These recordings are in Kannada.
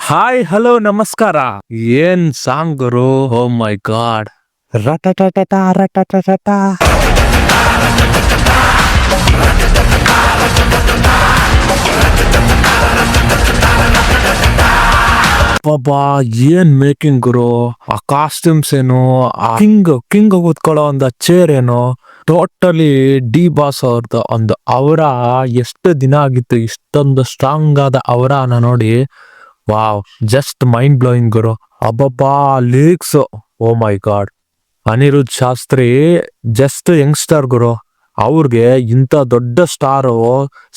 ಹಾಯ್ ಹಲೋ ನಮಸ್ಕಾರ. ಏನ್ song Guru, O my god. ರಟಟಟಟ ರಟಟಟ. ಬಾಬಾ, ಏನ್ ಮೇಕಿಂಗ್ ಗುರು. ಆ ಕಾಸ್ಟ್ಯೂಮ್ಸ್ ಏನು, ಆ ಕಿಂಗ್ ಕೂತ್ಕೊಳ್ಳೋ ಒಂದು ಚೇರ್ ಏನು, ಟೋಟಲಿ ಡಿ ಬಾಸ್ ಅವ್ರದ್ದು ಒಂದು ಅವರ. ಎಷ್ಟು ದಿನ ಆಗಿತ್ತು ಇಷ್ಟೊಂದು ಸ್ಟ್ರಾಂಗ್ ಆದ ಅವರನ ನೋಡಿ. ವಾವ್, ಜಸ್ಟ್ ಮೈಂಡ್ ಬ್ಲೋಯಿಂಗ್ ಗುರು. ಅಬ್ಬಬ್ಬಾ, lyrics, oh my god. Aniruddh Shastri just youngster ಗುರು. ಅವ್ರಿಗೆ ಇಂಥ ದೊಡ್ಡ ಸ್ಟಾರ್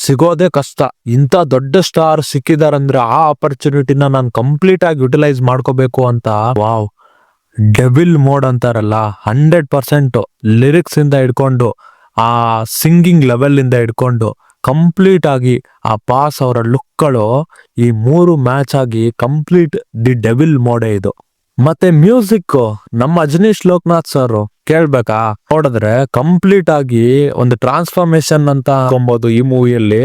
ಸಿಗೋದೇ ಕಷ್ಟ. ಇಂಥ ದೊಡ್ಡ ಸ್ಟಾರ್ ಸಿಕ್ಕಿದಾರಂದ್ರೆ ಆ ಆಪರ್ಚುನಿಟಿನ ನಾನು ಕಂಪ್ಲೀಟ್ ಆಗಿ ಯುಟಿಲೈಸ್ ಮಾಡ್ಕೋಬೇಕು ಅಂತ. ವಾವ್, ಡೆವಿಲ್ ಮೋಡ್ ಅಂತಾರಲ್ಲ, 100% ಲಿರಿಕ್ಸ್ ಇಂದ ಹಿಡ್ಕೊಂಡು ಆ ಸಿಂಗಿಂಗ್ ಲೆವೆಲ್ ಇಂದ ಹಿಡ್ಕೊಂಡು ಕಂಪ್ಲೀಟ್ ಆಗಿ ಆ ಪಾಸ್ ಅವರ ಲುಕ್ಗಳು, ಈ ಮೂರು ಮ್ಯಾಚ್ ಆಗಿ ಕಂಪ್ಲೀಟ್ ದಿ ಡೆವಿಲ್ ಮೋಡೇ ಇದು. ಮತ್ತೆ ಮ್ಯೂಸಿಕ್ ನಮ್ಮ ಅಜನೀಶ್ ಲೋಕನಾಥ್ ಸರ್ ಕೇಳ್ಬೇಕಾ? ನೋಡಿದ್ರೆ ಕಂಪ್ಲೀಟ್ ಆಗಿ ಒಂದು ಟ್ರಾನ್ಸ್ಫಾರ್ಮೇಶನ್ ಅಂತ ಅನ್ಕೊಬಹುದು ಈ ಮೂವಿಯಲ್ಲಿ.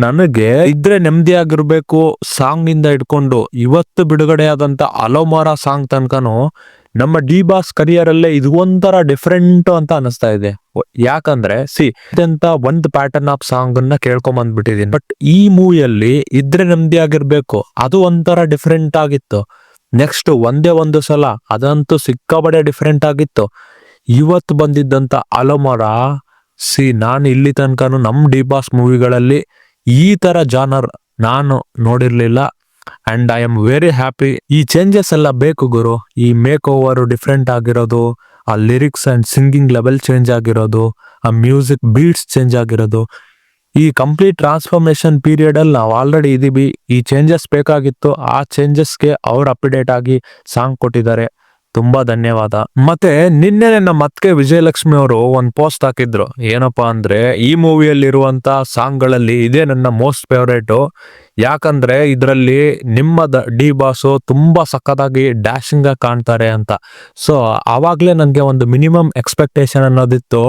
ನನಗೆ ಇದ್ರೆ ನೆಮ್ಮದಿ ಆಗಿರ್ಬೇಕು ಸಾಂಗ್ ನಿಂದ ಹಿಡ್ಕೊಂಡು ಇವತ್ತು ಬಿಡುಗಡೆ ಆದಂತ ಅಲೋಮಾರ ಸಾಂಗ್ ತನಕನು ನಮ್ಮ ಡಿ ಬಾಸ್ ಕರಿಯರ್ ಅಲ್ಲೇ ಇದು ಒಂಥರ ಡಿಫ್ರೆಂಟ್ ಅಂತ ಅನಿಸ್ತಾ ಇದೆ. ಯಾಕಂದ್ರೆ ಇದಂತ ಒಂದು ಪ್ಯಾಟರ್ನ್ ಆಫ್ ಸಾಂಗ್ ಅನ್ನ ಕೇಳ್ಕೊಂಡ್ ಬಂದ್ಬಿಟ್ಟಿದೀನಿ. ಬಟ್ ಈ ಮೂವಿಯಲ್ಲಿ ಇದ್ರೆ ನೆಮ್ಮದಿ ಆಗಿರ್ಬೇಕು ಅದು ಒಂಥರ ಡಿಫ್ರೆಂಟ್ ಆಗಿತ್ತು. ನೆಕ್ಸ್ಟ್ ಒಂದೇ ಒಂದು ಸಲ ಅದಂತೂ ಸಿಕ್ಕಾಬಡೆ ಡಿಫ್ರೆಂಟ್ ಆಗಿತ್ತು. ಇವತ್ತು ಬಂದಿದ್ದಂತ ಅಲೋಮಾರ, ನಾನು ಇಲ್ಲಿ ತನಕನು ನಮ್ ಡಿ ಬಾಸ್ ಮೂವಿಗಳಲ್ಲಿ ಈ ತರ ಜಾನರ್ ನಾನು ನೋಡಿರ್ಲಿಲ್ಲ. And I am very happy. ಈ ಚೇಂಜಸ್ ಎಲ್ಲ ಬೇಕು ಗುರು. ಈ ಮೇಕ್ ಓವರ್ ಡಿಫ್ರೆಂಟ್ ಆಗಿರೋದು, ಆ lyrics and singing level change ಆಗಿರೋದು, ಆ ಮ್ಯೂಸಿಕ್ ಬೀಟ್ಸ್ ಚೇಂಜ್ ಆಗಿರೋದು, ಈ ಕಂಪ್ಲೀಟ್ ಟ್ರಾನ್ಸ್ಫಾರ್ಮೇಶನ್ ಪೀರಿಯಡ್ ಅಲ್ಲಿ ನಾವು ಆಲ್ರೆಡಿ ಇದೀವಿ. ಈ ಚೇಂಜಸ್ ಬೇಕಾಗಿತ್ತು. ಆ ಚೇಂಜಸ್ಗೆ ಅವ್ರು ಅಪ್ಡೇಟ್ ಆಗಿ ಸಾಂಗ್ ಕೊಟ್ಟಿದ್ದಾರೆ. ತುಂಬಾ ಧನ್ಯವಾದ. ಮತ್ತೆ ನಿನ್ನೆ ನಮ್ಮ ಅತ್ತಿಗೆ ವಿಜಯಲಕ್ಷ್ಮಿ ಅವರು ಒಂದು ಪೋಸ್ಟ್ ಹಾಕಿದ್ರು. ಏನಪ್ಪಾ ಅಂದ್ರೆ, ಈ ಮೂವಿಯಲ್ಲಿ ಇರುವಂತ ಸಾಂಗ್ ಗಳಲ್ಲಿ ಇದೇ ನನ್ನ ಮೋಸ್ಟ್ ಫೇವರೇಟ್. ಯಾಕಂದ್ರೆ ಇದರಲ್ಲಿ ನಿಮ್ಮ ಡಿ ಬಾಸು ತುಂಬಾ ಸಖತ್ತಾಗಿ ಡ್ಯಾಶಿಂಗ್ ಆಗಿ ಕಾಣ್ತಾರೆ ಅಂತ. ಸೊ ಆವಾಗ್ಲೇ ನನ್ಗೆ ಒಂದು ಮಿನಿಮಮ್ ಎಕ್ಸ್ಪೆಕ್ಟೇಷನ್ ಅನ್ನೋದಿತ್ತು.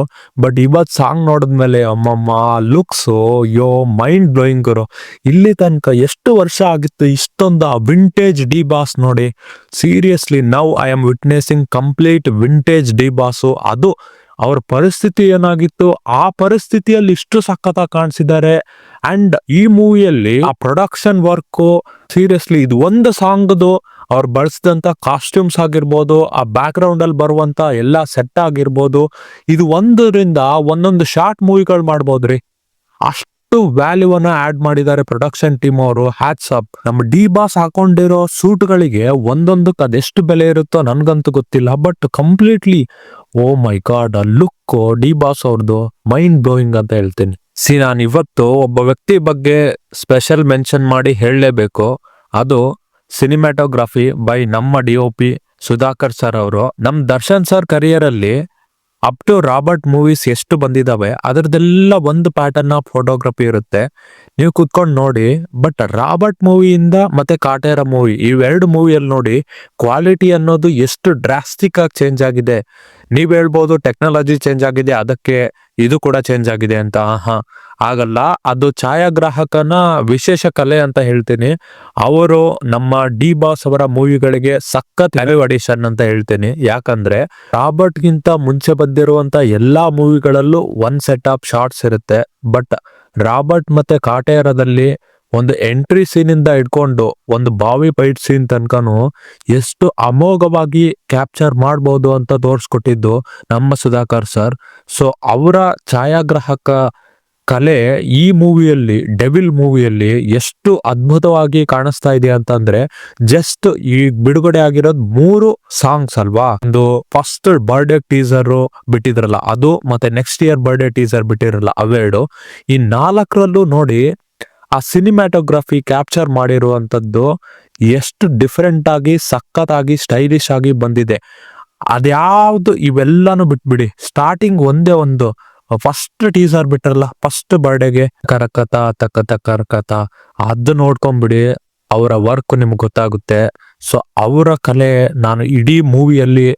ಬಟ್ ಇವತ್ ಸಾಂಗ್ ನೋಡಿದ್ಮೇಲೆ ಅಮ್ಮಮ್ಮ, ಲುಕ್ಸ್, ಯೋ ಮೈಂಡ್ ಬ್ಲೋಯಿಂಗ್ ಗುರು. ಇಲ್ಲಿ ತನಕ ಎಷ್ಟು ವರ್ಷ ಆಗಿತ್ತು ಇಷ್ಟೊಂದು ವಿಂಟೇಜ್ ಡಿ ಬಾಸ್ ನೋಡಿ. Seriously now I am witnessing complete vintage D boss. ಅದು ಅವ್ರ ಪರಿಸ್ಥಿತಿ ಏನಾಗಿತ್ತು, ಆ ಪರಿಸ್ಥಿತಿಯಲ್ಲಿ ಇಷ್ಟು ಸಖತ್ತಾಗಿ ಕಾಣಿಸಿದ್ದಾರೆ. ಅಂಡ್ ಈ ಮೂವಿಯಲ್ಲಿ ಆ ಪ್ರೊಡಕ್ಷನ್ ವರ್ಕ್, ಸೀರಿಯಸ್ಲಿ ಇದು ಒಂದು ಸಾಂಗ್ದು ಅವ್ರು ಬಳಸಿದಂತ ಕಾಸ್ಟ್ಯೂಮ್ಸ್ ಆಗಿರ್ಬೋದು, ಆ ಬ್ಯಾಕ್ ಗ್ರೌಂಡ್ ಅಲ್ಲಿ ಬರುವಂತ ಎಲ್ಲಾ ಸೆಟ್ ಆಗಿರ್ಬೋದು, ಇದು ಒಂದರಿಂದ ಒಂದೊಂದು ಶಾರ್ಟ್ ಮೂವಿಗಳು ಮಾಡ್ಬೋದ್ರಿ. ಅಷ್ಟು ವ್ಯಾಲ್ಯೂವನ್ನ ಆಡ್ ಮಾಡಿದ್ದಾರೆ ಪ್ರೊಡಕ್ಷನ್ ಟೀಮ್ ಅವರು. Hats up. ನಮ್ಮ ಡಿ ಬಾಸ್ ಹಾಕೊಂಡಿರೋ ಸೂಟ್ಗಳಿಗೆ ಒಂದೊಂದಕ್ಕೆ ಅದೆಷ್ಟು ಬೆಲೆ ಇರುತ್ತೋ ನನ್ಗಂತೂ ಗೊತ್ತಿಲ್ಲ. But completely oh my god, ಆ ಲುಕ್ ಡಿ ಬಾಸ್ ಅವ್ರದ್ದು ಮೈಂಡ್ ಬ್ಲೋಯಿಂಗ್ ಅಂತ ಹೇಳ್ತೀನಿ. ನಾನು ಇವತ್ತು ಒಬ್ಬ ವ್ಯಕ್ತಿ ಬಗ್ಗೆ ಸ್ಪೆಷಲ್ ಮೆನ್ಷನ್ ಮಾಡಿ ಹೇಳಲೇಬೇಕು. ಅದು ಸಿನಿಮ್ಯಾಟೋಗ್ರಫಿ ಬೈ ನಮ್ಮ DOP ಸುಧಾಕರ್ ಸರ್ ಅವರು. ನಮ್ ದರ್ಶನ್ ಸರ್ ಕರಿಯರ್ ಅಲ್ಲಿ ಅಪ್ ಟು ರಾಬರ್ಟ್ ಮೂವೀಸ್ ಎಷ್ಟು ಬಂದಿದಾವೆ ಅದರದೆಲ್ಲ ಒಂದು ಪ್ಯಾಟರ್ನ್ ಆಫ್ ಫೋಟೋಗ್ರಫಿ ಇರುತ್ತೆ. ನೀವು ಕುತ್ಕೊಂಡು ನೋಡಿ. ಬಟ್ ರಾಬರ್ಟ್ ಮೂವಿಯಿಂದ ಮತ್ತೆ ಕಾಟೇರ ಮೂವಿ, ಇವೆರಡು ಮೂವಿಯಲ್ಲಿ ನೋಡಿ ಕ್ವಾಲಿಟಿ ಅನ್ನೋದು ಎಷ್ಟು ಡ್ರಾಸ್ಟಿಕ್ ಆಗಿ ಚೇಂಜ್ ಆಗಿದೆ. ನೀವ್ ಹೇಳ್ಬೋದು ಟೆಕ್ನಾಲಜಿ ಚೇಂಜ್ ಆಗಿದೆ, ಅದಕ್ಕೆ ಇದು ಕೂಡ ಚೇಂಜ್ ಆಗಿದೆ ಅಂತ. ಆಗಲ್ಲ. ಅದು ಛಾಯಾಗ್ರಾಹಕನ ವಿಶೇಷ ಕಲೆ ಅಂತ ಹೇಳ್ತೀನಿ. ಅವರು ನಮ್ಮ ಡಿ ಬಾಸ್ ಅವರ ಮೂವಿಗಳಿಗೆ ಸಖತ್ ಅಡಿಷನ್ ಅಂತ ಹೇಳ್ತೀನಿ. ಯಾಕಂದ್ರೆ ರಾಬರ್ಟ್ ಗಿಂತ ಮುಂಚೆ ಬಂದಿರುವಂತ ಎಲ್ಲಾ ಮೂವಿಗಳಲ್ಲೂ ಒಂದ್ ಸೆಟ್ ಆಫ್ ಶಾರ್ಟ್ಸ್ ಇರುತ್ತೆ. ಬಟ್ ರಾಬರ್ಟ್ ಮತ್ತೆ ಕಾಟೇರದಲ್ಲಿ ಒಂದು ಎಂಟ್ರಿ ಸೀನ್ ಇಂದ ಇಟ್ಕೊಂಡು ಒಂದು ಬಾವಿ ಫೈಟ್ ಸೀನ್ ತನಕನು ಎಷ್ಟು ಅಮೋಘವಾಗಿ ಕ್ಯಾಪ್ಚರ್ ಮಾಡ್ಬೋದು ಅಂತ ತೋರಿಸ್ಕೊಟ್ಟಿದ್ದು ನಮ್ಮ ಸುಧಾಕರ್ ಸರ್. ಸೊ ಅವರ ಛಾಯಾಗ್ರಾಹಕ ಕಲೆ ಈ ಮೂವಿಯಲ್ಲಿ, ಡೆವಿಲ್ ಮೂವಿಯಲ್ಲಿ ಎಷ್ಟು ಅದ್ಭುತವಾಗಿ ಕಾಣಿಸ್ತಾ ಇದೆ ಅಂತಂದ್ರೆ, ಜಸ್ಟ್ ಈ ಬಿಡುಗಡೆ ಆಗಿರೋದು 3 ಸಾಂಗ್ಸ್ ಅಲ್ವಾ. ಒಂದು ಫಸ್ಟ್ ಬರ್ಡೇ ಟೀಸರ್ ಬಿಟ್ಟಿದ್ರಲ್ಲ ಅದು, ಮತ್ತೆ ನೆಕ್ಸ್ಟ್ ಇಯರ್ ಬರ್ಡೇ ಟೀಸರ್ ಬಿಟ್ಟಿರಲ್ಲ ಅವೆರಡು. ಈ 4ರಲ್ಲೂ ನೋಡಿ ಆ ಸಿನಿಮ್ಯಾಟೋಗ್ರಫಿ ಕ್ಯಾಪ್ಚರ್ ಮಾಡಿರುವಂತದ್ದು ಎಷ್ಟು ಡಿಫರೆಂಟ್ ಆಗಿ, ಸಖತ್ತಾಗಿ, ಸ್ಟೈಲಿಶ್ ಆಗಿ ಬಂದಿದೆ. ಅದ್ಯಾವ್ದು ಇವೆಲ್ಲಾನು ಬಿಟ್ಬಿಡಿ. ಸ್ಟಾರ್ಟಿಂಗ್ ಒಂದೇ ಒಂದು ಫಸ್ಟ್ ಟೀಸರ್ ಬಿಟ್ರಲ್ಲ ಫಸ್ಟ್ ಬರ್ಡೇಗೆ, ಕರಕತ ತಕತ ಕರಕತ, ಅದು ನೋಡ್ಕೊಂಡ್ಬಿಡಿ. ಅವರ ವರ್ಕ್ ನಿಮ್ಗೆ ಗೊತ್ತಾಗುತ್ತೆ. ಸೊ ಅವರ ಕಲೆ, ನಾನು ಇಡೀ ಮೂವಿಯಲ್ಲಿ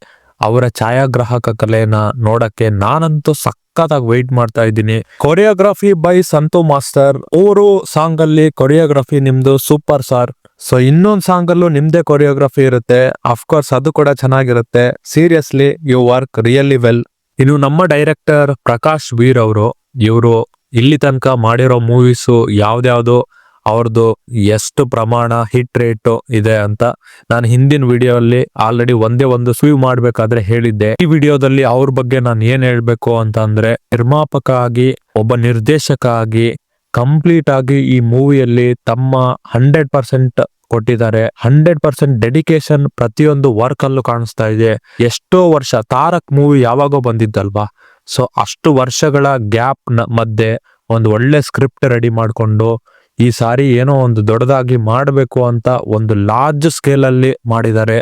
ಅವರ ಛಾಯಾಗ್ರಾಹಕ ಕಲೆನ ನೋಡಕ್ಕೆ ನಾನಂತೂ ಸಖತ್ತಾಗಿ ವೆಯ್ಟ್ ಮಾಡ್ತಾ ಇದ್ದೀನಿ. Choreography by Santhu master. ಅವರು ಸಾಂಗ್ ಅಲ್ಲಿ ಕೊರಿಯೋಗ್ರಫಿ ನಿಮ್ದು ಸೂಪರ್ ಸಾರ್. ಸೊ ಇನ್ನೊಂದು ಸಾಂಗ್ ಅಲ್ಲೂ ನಿಮ್ದೇ ಕೊರಿಯೋಗ್ರಫಿ ಇರುತ್ತೆ, ಅಫ್ಕೋರ್ಸ್ ಅದು ಕೂಡ ಚೆನ್ನಾಗಿರುತ್ತೆ. Seriously you work really well. ಇನ್ನು ನಮ್ಮ ಡೈರೆಕ್ಟರ್ ಪ್ರಕಾಶ್ ವೀರ್ ಅವರು, ಇವರು ಇಲ್ಲಿ ತನಕ ಮಾಡಿರೋ ಮೂವೀಸು ಯಾವ್ದ್ಯಾವ್ದು ಅವ್ರದ್ದು ಎಷ್ಟು ಪ್ರಮಾಣ ಹಿಟ್ ರೇಟ್ ಇದೆ ಅಂತ ನಾನು ಹಿಂದಿನ ವಿಡಿಯೋ ಅಲ್ಲಿ ಆಲ್ರೆಡಿ ಒಂದೇ ಒಂದು ಸ್ವಿವ್ ಮಾಡ್ಬೇಕಾದ್ರೆ ಹೇಳಿದ್ದೆ. ಈ ವಿಡಿಯೋದಲ್ಲಿ ಅವ್ರ ಬಗ್ಗೆ ನಾನು ಏನ್ ಹೇಳ್ಬೇಕು ಅಂತ ಅಂದ್ರೆ, ನಿರ್ಮಾಪಕ ಆಗಿ ಒಬ್ಬ ನಿರ್ದೇಶಕ ಆಗಿ ಕಂಪ್ಲೀಟ್ ಆಗಿ ಈ ಮೂವಿಯಲ್ಲಿ ತಮ್ಮ 100% ಕೊಟ್ಟಿದ್ದಾರೆ. 100% ಡೆಡಿಕೇಶನ್ ಪ್ರತಿಯೊಂದು ವರ್ಕ್ ಅಲ್ಲೂ ಕಾಣಿಸ್ತಾ ಇದೆ. ಎಷ್ಟೋ ವರ್ಷ ತಾರಕ್ ಮೂವಿ ಯಾವಾಗೋ ಬಂದಿದ್ದಲ್ವಾ, ಸೊ ಅಷ್ಟು ವರ್ಷಗಳ ಗ್ಯಾಪ್ ಮಧ್ಯೆ ಒಂದು ಒಳ್ಳೆ ಸ್ಕ್ರಿಪ್ಟ್ ರೆಡಿ ಮಾಡ್ಕೊಂಡು ಈ ಸಾರಿ ಏನೋ ಒಂದು ದೊಡ್ಡದಾಗಿ ಮಾಡಬೇಕು ಅಂತ ಒಂದು ಲಾರ್ಜ್ ಸ್ಕೇಲ್ ಅಲ್ಲಿ ಮಾಡಿದ್ದಾರೆ.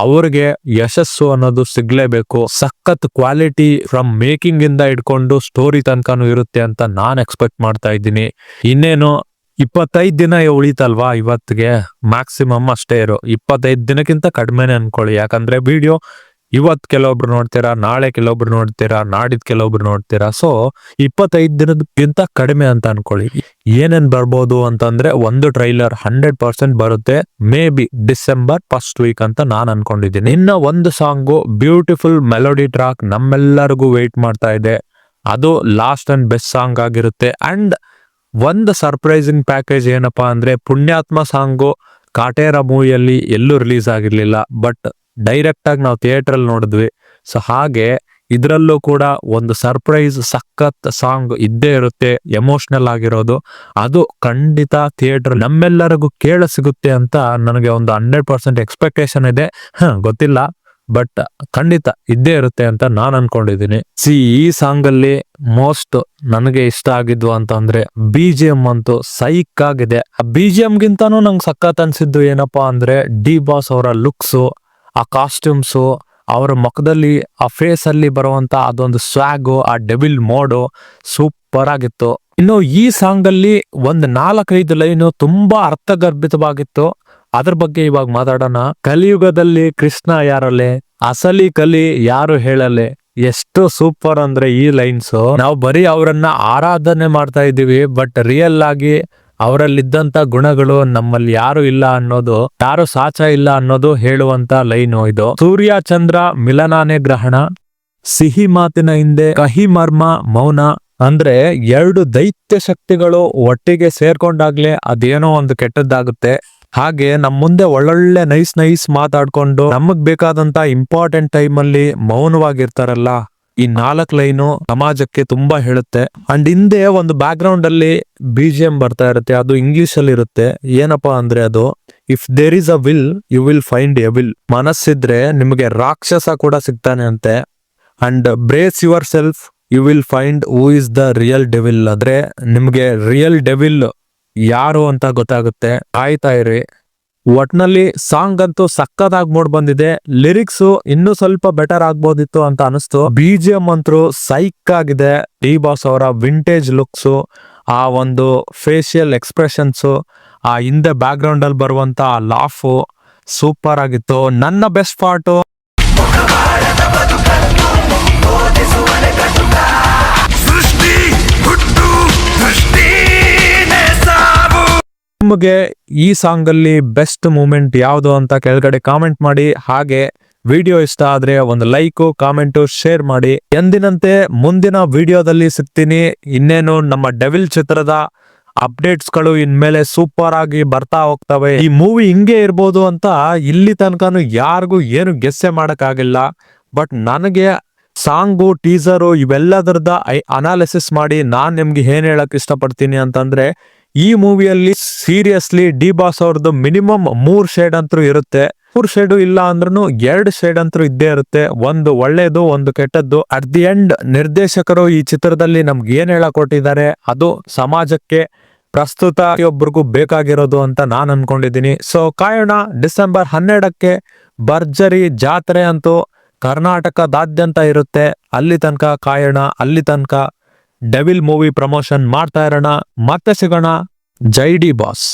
ಅವ್ರಿಗೆ ಯಶಸ್ಸು ಅನ್ನೋದು ಸಿಗ್ಲೇಬೇಕು. ಸಖತ್ ಕ್ವಾಲಿಟಿ ಫ್ರಮ್ ಮೇಕಿಂಗ್ ಇಂದ ಇಟ್ಕೊಂಡು ಸ್ಟೋರಿ ತನಕನೂ ಇರುತ್ತೆ ಅಂತ ನಾನ್ ಎಕ್ಸ್ಪೆಕ್ಟ್ ಮಾಡ್ತಾ ಇದ್ದೀನಿ. ಇನ್ನೇನು 25 ದಿನ ಉಳಿತಲ್ವಾ ಇವತ್ತಿಗೆ, ಮ್ಯಾಕ್ಸಿಮಮ್ ಅಷ್ಟೇ ಇರೋ 25 ದಿನಕ್ಕಿಂತ ಕಡಿಮೆನೆ ಅನ್ಕೊಳ್ಳಿ. ಯಾಕಂದ್ರೆ ವಿಡಿಯೋ ಇವತ್ ಕೆಲವೊಬ್ರು ನೋಡ್ತೀರಾ, ನಾಳೆ ಕೆಲವೊಬ್ರು ನೋಡ್ತೀರಾ, ನಾಡಿದ್ ಕೆಲವೊಬ್ರು ನೋಡ್ತೀರಾ. ಸೊ 25 ದಿನದಕ್ಕಿಂತ ಕಡಿಮೆ ಅಂತ ಅನ್ಕೊಳ್ಳಿ. ಏನೇನ್ ಬರ್ಬೋದು ಅಂತಂದ್ರೆ, ಒಂದು ಟ್ರೈಲರ್ 100% ಬರುತ್ತೆ, may be December first week ಅಂತ ನಾನ್ ಅನ್ಕೊಂಡಿದ್ದೀನಿ. ಇನ್ನ ಒಂದು ಸಾಂಗು ಬ್ಯೂಟಿಫುಲ್ ಮೆಲೋಡಿ ಟ್ರಾಕ್ ನಮ್ಮೆಲ್ಲರಿಗೂ ವೇಟ್ ಮಾಡ್ತಾ ಇದೆ. ಅದು ಲಾಸ್ಟ್ ಅಂಡ್ ಬೆಸ್ಟ್ ಸಾಂಗ್ ಆಗಿರುತ್ತೆ. ಅಂಡ್ ಒಂದು ಸರ್ಪ್ರೈಸಿಂಗ್ ಪ್ಯಾಕೇಜ್ ಏನಪ್ಪಾ ಅಂದ್ರೆ, ಪುಣ್ಯಾತ್ಮ ಸಾಂಗು ಕಾಟೇರ ಮೂವಿಯಲ್ಲಿ ಎಲ್ಲೂ ರಿಲೀಸ್ ಆಗಿರ್ಲಿಲ್ಲ, ಬಟ್ ಡೈರೆಕ್ಟ್ ಆಗಿ ನಾವು ಥಿಯೇಟರ್ ಅಲ್ಲಿ ನೋಡಿದ್ವಿ. ಸೊ ಹಾಗೆ ಇದ್ರಲ್ಲೂ ಕೂಡ ಒಂದು ಸರ್ಪ್ರೈಸ್ ಸಖತ್ ಸಾಂಗ್ ಇದ್ದೇ ಇರುತ್ತೆ, ಎಮೋಷನಲ್ ಆಗಿರೋದು. ಅದು ಖಂಡಿತ ಥಿಯೇಟರ್ ನಮ್ಮೆಲ್ಲರಿಗೂ ಕೇಳ ಸಿಗುತ್ತೆ ಅಂತ ನನಗೆ ಒಂದು 100% ಎಕ್ಸ್ಪೆಕ್ಟೇಷನ್ ಇದೆ. ಗೊತ್ತಿಲ್ಲ, ಬಟ್ ಖಂಡಿತ ಇದ್ದೇ ಇರುತ್ತೆ ಅಂತ ನಾನು ಅನ್ಕೊಂಡಿದ್ದೀನಿ. ಈ ಸಾಂಗ್ ಅಲ್ಲಿ ಮೋಸ್ಟ್ ನನಗೆ ಇಷ್ಟ ಆಗಿದ್ದು ಅಂತ ಅಂದ್ರೆ BGM ಅಂತೂ ಸೈಕ್ ಆಗಿದೆ. BGM ಗಿಂತಾನು ನಂಗೆ ಸಖತ್ ಅನ್ಸಿದ್ದು ಏನಪ್ಪಾ ಅಂದ್ರೆ, ಡಿ ಬಾಸ್ ಅವರ ಲುಕ್ಸು, ಆ ಕಾಸ್ಟ್ಯೂಮ್ಸು, ಅವರ ಮುಖದಲ್ಲಿ ಆ ಫೇಸ್ ಅಲ್ಲಿ ಬರುವಂತ ಅದೊಂದು ಸ್ವಾಗು, ಆ ಡೆವಿಲ್ ಮೋಡು ಸೂಪರ್ ಆಗಿತ್ತು. ಇನ್ನು ಈ ಸಾಂಗ್ ಅಲ್ಲಿ ಒಂದ್ 4-5 ಲೈನು ತುಂಬಾ ಅರ್ಥಗರ್ಭಿತವಾಗಿತ್ತು. ಅದ್ರ ಬಗ್ಗೆ ಇವಾಗ ಮಾತಾಡೋಣ. ಕಲಿಯುಗದಲ್ಲಿ ಕೃಷ್ಣ ಯಾರಲೆ, ಅಸಲಿ ಕಲಿ ಯಾರು ಹೇಳಲೆ. ಎಷ್ಟು ಸೂಪರ್ ಅಂದ್ರೆ ಈ ಲೈನ್ಸ್. ನಾವು ಬರೀ ಅವರನ್ನ ಆರಾಧನೆ ಮಾಡ್ತಾ ಇದೀವಿ, ಬಟ್ ರಿಯಲ್ ಆಗಿ ಅವರಲ್ಲಿದ್ದಂತ ಗುಣಗಳು ನಮ್ಮಲ್ಲಿ ಯಾರು ಇಲ್ಲ ಅನ್ನೋದು, ಯಾರು ಸಾಚ ಇಲ್ಲ ಅನ್ನೋದು ಹೇಳುವಂತ ಲೈನು ಇದು. ಸೂರ್ಯ ಚಂದ್ರ ಮಿಲನಾನೇ ಗ್ರಹಣ, ಸಿಹಿ ಮಾತಿನ ಹಿಂದೆ ಕಹಿ ಮರ್ಮ ಮೌನ. ಅಂದ್ರೆ 2 ದೈತ್ಯ ಶಕ್ತಿಗಳು ಒಟ್ಟಿಗೆ ಸೇರ್ಕೊಂಡಾಗ್ಲೇ ಅದೇನೋ ಒಂದು ಕೆಟ್ಟದ್ದಾಗುತ್ತೆ. ಹಾಗೆ ನಮ್ ಮುಂದೆ ಒಳ್ಳೊಳ್ಳೆ ನೈಸ್ ಮಾತಾಡ್ಕೊಂಡು ನಮಗ್ ಬೇಕಾದಂತ ಇಂಪಾರ್ಟೆಂಟ್ ಟೈಮ್ ಅಲ್ಲಿ ಮೌನವಾಗಿರ್ತಾರಲ್ಲ, ಈ 4 ಲೈನು ಸಮಾಜಕ್ಕೆ ತುಂಬಾ ಹೇಳುತ್ತೆ. ಅಂಡ್ ಹಿಂದೆ ಒಂದು ಬ್ಯಾಕ್ ಗ್ರೌಂಡ್ ಅಲ್ಲಿ BGM ಬರ್ತಾ ಇರುತ್ತೆ, ಅದು ಇಂಗ್ಲಿಷ್ ಅಲ್ಲಿ ಇರುತ್ತೆ. ಏನಪ್ಪಾ ಅಂದ್ರೆ ಅದು, if there is a will you will find a will. ಮನಸ್ಸಿದ್ರೆ ನಿಮಗೆ ರಾಕ್ಷಸ ಕೂಡ ಸಿಗ್ತಾನೆ ಅಂತೆ. And brace yourself you will find who is the real devil. ಅಂದ್ರೆ ನಿಮ್ಗೆ ರಿಯಲ್ ಡೆವಿಲ್ ಯಾರು ಅಂತ ಗೊತ್ತಾಗುತ್ತೆ. ಕಾಯ್ತಾ ಇರಿ. ಒಟ್ನಲ್ಲಿ ಸಾಂಗ್ ಅಂತೂ ಸಕ್ಕತ್ತಾಗಿ ಮೂಡ್ ಬಂದಿದೆ. ಲಿರಿಕ್ಸ್ ಇನ್ನೂ ಸ್ವಲ್ಪ ಬೆಟರ್ ಆಗ್ಬೋದಿತ್ತು ಅಂತ ಅನಿಸ್ತು. BGM ಅಂತೂ ಸೈಕ್ ಆಗಿದೆ. ಡಿ ಬಾಸ್ ಅವರ ವಿಂಟೇಜ್ ಲುಕ್ಸು, ಆ ಒಂದು ಫೇಶಿಯಲ್ ಎಕ್ಸ್ಪ್ರೆಷನ್ಸು, ಆ ಹಿಂದೆ ಬ್ಯಾಕ್ ಗ್ರೌಂಡ್ ಅಲ್ಲಿ ಬರುವಂತ ಲಾಫು ಸೂಪರ್ ಆಗಿತ್ತು. ನನ್ನ ಬೆಸ್ಟ್ ಪಾರ್ಟು ನಿಮಗೆ ಈ ಸಾಂಗ್ ಅಲ್ಲಿ ಬೆಸ್ಟ್ ಮೂಮೆಂಟ್ ಯಾವುದು ಅಂತ ಕೆಳಗಡೆ ಕಾಮೆಂಟ್ ಮಾಡಿ. ಹಾಗೆ ವಿಡಿಯೋ ಇಷ್ಟ ಆದ್ರೆ ಒಂದು ಲೈಕ್, ಕಾಮೆಂಟು, ಶೇರ್ ಮಾಡಿ. ಎಂದಿನಂತೆ ಮುಂದಿನ ವಿಡಿಯೋದಲ್ಲಿ ಸಿಗ್ತೀನಿ. ಇನ್ನೇನು ನಮ್ಮ ಡೆವಿಲ್ ಚಿತ್ರದ ಅಪ್ಡೇಟ್ಸ್ ಗಳು ಇನ್ಮೇಲೆ ಸೂಪರ್ ಆಗಿ ಬರ್ತಾ ಹೋಗ್ತವೆ. ಈ ಮೂವಿ ಹಿಂಗೆ ಇರ್ಬೋದು ಅಂತ ಇಲ್ಲಿ ತನಕನು ಯಾರಿಗೂ ಏನು ಗೆಸ್ಸೆ ಮಾಡಕ್ ಆಗಿಲ್ಲ. ಬಟ್ ನನಗೆ ಸಾಂಗು, ಟೀಸರು ಇವೆಲ್ಲದರದ ಅನಾಲಿಸಿಸ್ ಮಾಡಿ ನಾನ್ ನಿಮ್ಗೆ ಏನ್ ಹೇಳಕ್ ಇಷ್ಟಪಡ್ತೀನಿ ಅಂತಂದ್ರೆ, ಈ ಮೂವಿಯಲ್ಲಿ ಸೀರಿಯಸ್ಲಿ ಡಿ ಬಾಸ್ ಅವ್ರದ್ದು ಮಿನಿಮಮ್ 3 ಶೇಡ್ ಅಂತೂ ಇರುತ್ತೆ. 3 ಶೇಡು ಇಲ್ಲ ಅಂದ್ರೂ 2 ಶೇಡ್ ಅಂತೂ ಇದ್ದೇ ಇರುತ್ತೆ. ಒಂದು ಒಳ್ಳೇದು, ಒಂದು ಕೆಟ್ಟದ್ದು. ಅಟ್ ದಿ ಎಂಡ್ ನಿರ್ದೇಶಕರು ಈ ಚಿತ್ರದಲ್ಲಿ ನಮ್ಗೆ ಏನ್ ಹೇಳಕ್ ಕೊಟ್ಟಿದ್ದಾರೆ, ಅದು ಸಮಾಜಕ್ಕೆ ಪ್ರಸ್ತುತ ಒಬ್ರಿಗೂ ಬೇಕಾಗಿರೋದು ಅಂತ ನಾನ್ ಅನ್ಕೊಂಡಿದ್ದೀನಿ. ಸೊ ಕಾಯೋಣ. ಡಿಸೆಂಬರ್ 12ಕ್ಕೆ ಭರ್ಜರಿ ಜಾತ್ರೆ ಅಂತೂ ಕರ್ನಾಟಕದಾದ್ಯಂತ ಇರುತ್ತೆ. ಅಲ್ಲಿ ತನಕ ಕಾಯೋಣ. ಅಲ್ಲಿ ತನಕ ಡೆವಿಲ್ ಮೂವಿ ಪ್ರಮೋಷನ್ ಮಾಡ್ತಾ ಇರೋಣ. ಮತ್ತೆ ಸಿಗೋಣ. ಜೈ ಡಿ ಬಾಸ್.